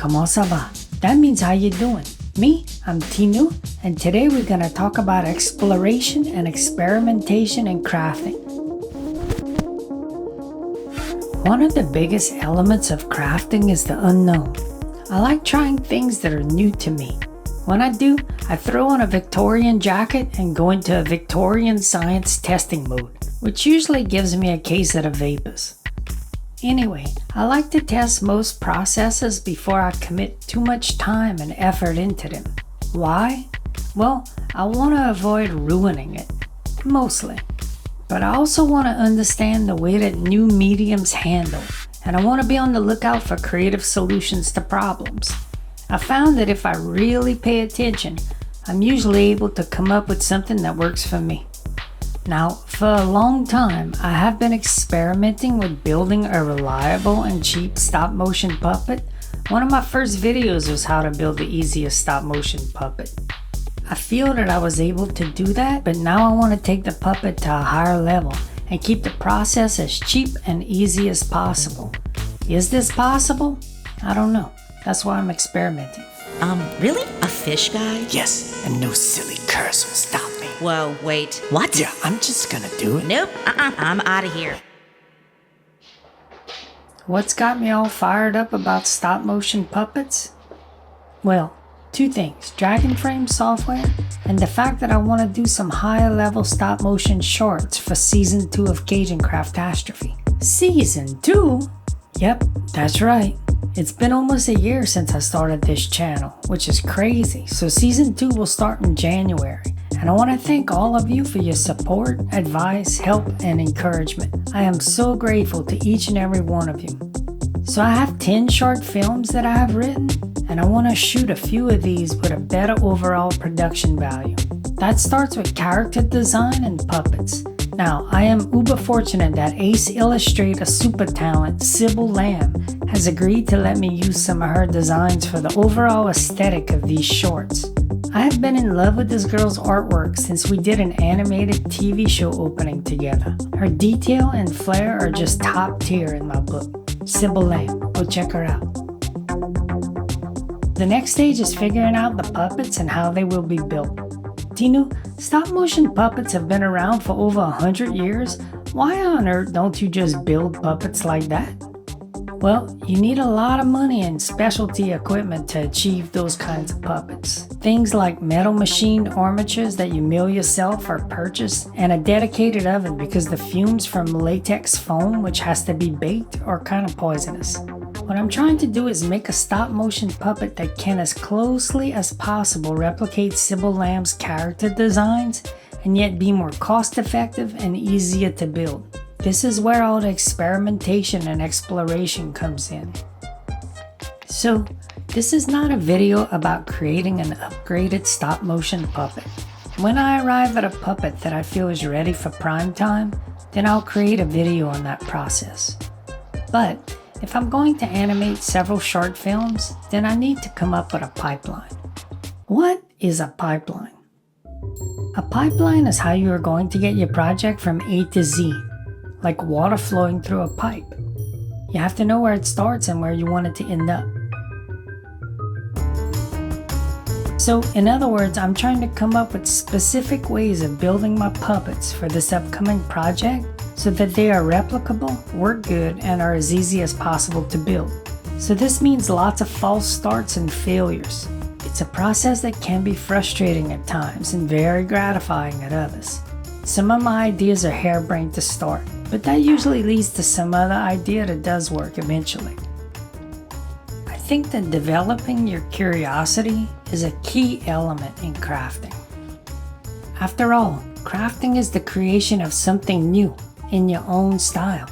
Comment ça va? That means how you doing? Me, I'm Tinu, and today we're gonna talk about exploration and experimentation in crafting. One of the biggest elements of crafting is the unknown. I like trying things that are new to me. When I do, I throw on a Victorian jacket and go into a Victorian science testing mode, which usually gives me a case of the vapors. Anyway, I like to test most processes before I commit too much time and effort into them. Why? Well, I want to avoid ruining it, mostly. But I also want to understand the way that new mediums handle, and I want to be on the lookout for creative solutions to problems. I found that if I really pay attention, I'm usually able to come up with something that works for me. Now, for a long time, I have been experimenting with building a reliable and cheap stop-motion puppet. One of my first videos was how to build the easiest stop-motion puppet. I feel that I was able to do that, but now I want to take the puppet to a higher level and keep the process as cheap and easy as possible. Is this possible? I don't know. That's why I'm experimenting. Really? A fish guy? Yes, and no silly curse will stop me. Whoa, wait. What? Yeah, I'm just gonna do it. Nope, I'm out of here. What's got me all fired up about stop-motion puppets? Well, two things, Dragon Frame software and the fact that I want to do some higher level stop-motion shorts for Season 2 of Cajun Craftastrophe. Season 2? Yep, that's right. It's been almost a year since I started this channel, which is crazy, so Season 2 will start in January. And I want to thank all of you for your support, advice, help, and encouragement. I am so grateful to each and every one of you. So I have 10 short films that I have written, and I want to shoot a few of these with a better overall production value. That starts with character design and puppets. Now, I am uber fortunate that Ace Illustrator super talent Sybil Lamb has agreed to let me use some of her designs for the overall aesthetic of these shorts. I have been in love with this girl's artwork since we did an animated TV show opening together. Her detail and flair are just top tier in my book. Sybil Lamb, go check her out. The next stage is figuring out the puppets and how they will be built. Tinu, stop-motion puppets have been around for over 100 years. Why on earth don't you just build puppets like that? Well, you need a lot of money and specialty equipment to achieve those kinds of puppets. Things like metal machined armatures that you mill yourself or purchase, and a dedicated oven because the fumes from latex foam, which has to be baked, are kind of poisonous. What I'm trying to do is make a stop-motion puppet that can as closely as possible replicate Sybil Lamb's character designs and yet be more cost-effective and easier to build. This is where all the experimentation and exploration comes in. So, this is not a video about creating an upgraded stop-motion puppet. When I arrive at a puppet that I feel is ready for prime time, then I'll create a video on that process. But if I'm going to animate several short films, then I need to come up with a pipeline. What is a pipeline? A pipeline is how you are going to get your project from A to Z, like water flowing through a pipe. You have to know where it starts and where you want it to end up. So, in other words, I'm trying to come up with specific ways of building my puppets for this upcoming project so that they are replicable, work good, and are as easy as possible to build. So this means lots of false starts and failures. It's a process that can be frustrating at times and very gratifying at others. Some of my ideas are harebrained to start, but that usually leads to some other idea that does work eventually. I think that developing your curiosity is a key element in crafting. After all, crafting is the creation of something new in your own style,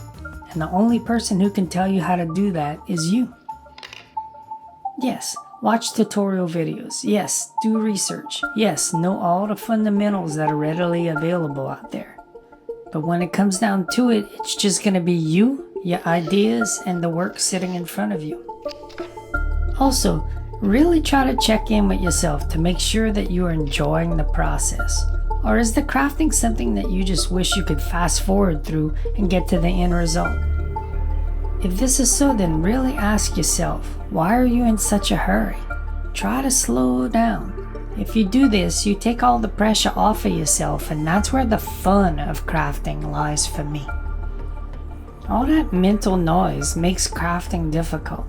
and the only person who can tell you how to do that is you. Yes, watch tutorial videos. Yes, do research. Yes, know all the fundamentals that are readily available out there. But when it comes down to it, it's just gonna be you, your ideas, and the work sitting in front of you. Also, really try to check in with yourself to make sure that you are enjoying the process. Or is the crafting something that you just wish you could fast forward through and get to the end result? If this is so, then really ask yourself, why are you in such a hurry? Try to slow down. If you do this, you take all the pressure off of yourself, and that's where the fun of crafting lies for me. All that mental noise makes crafting difficult.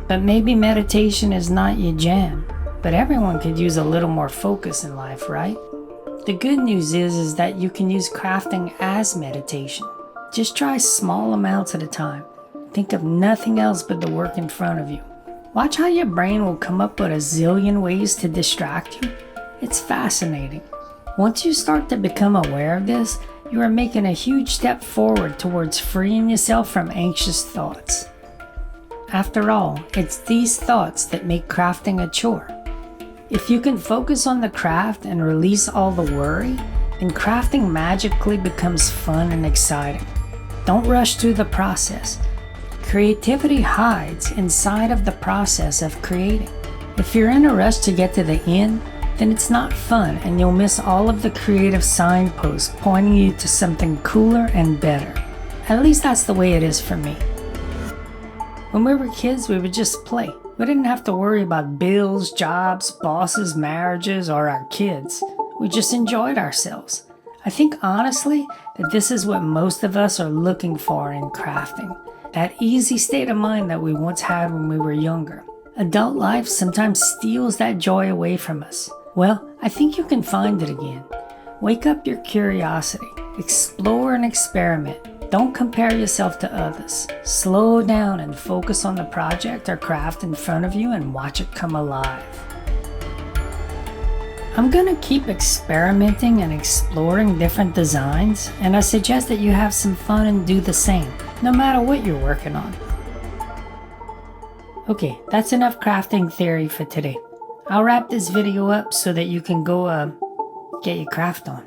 But maybe meditation is not your jam, but everyone could use a little more focus in life, right? The good news is that you can use crafting as meditation. Just try small amounts at a time. Think of nothing else but the work in front of you. Watch how your brain will come up with a zillion ways to distract you. It's fascinating. Once you start to become aware of this, you are making a huge step forward towards freeing yourself from anxious thoughts. After all, it's these thoughts that make crafting a chore. If you can focus on the craft and release all the worry, then crafting magically becomes fun and exciting. Don't rush through the process. Creativity hides inside of the process of creating. If you're in a rush to get to the end, then it's not fun and you'll miss all of the creative signposts pointing you to something cooler and better. At least that's the way it is for me. When we were kids, we would just play. We didn't have to worry about bills, jobs, bosses, marriages, or our kids. We just enjoyed ourselves. I think honestly that this is what most of us are looking for in crafting. That easy state of mind that we once had when we were younger. Adult life sometimes steals that joy away from us. Well, I think you can find it again. Wake up your curiosity. Explore and experiment. Don't compare yourself to others. Slow down and focus on the project or craft in front of you and watch it come alive. I'm gonna keep experimenting and exploring different designs, and I suggest that you have some fun and do the same, no matter what you're working on. Okay, that's enough crafting theory for today. I'll wrap this video up so that you can go get your craft on.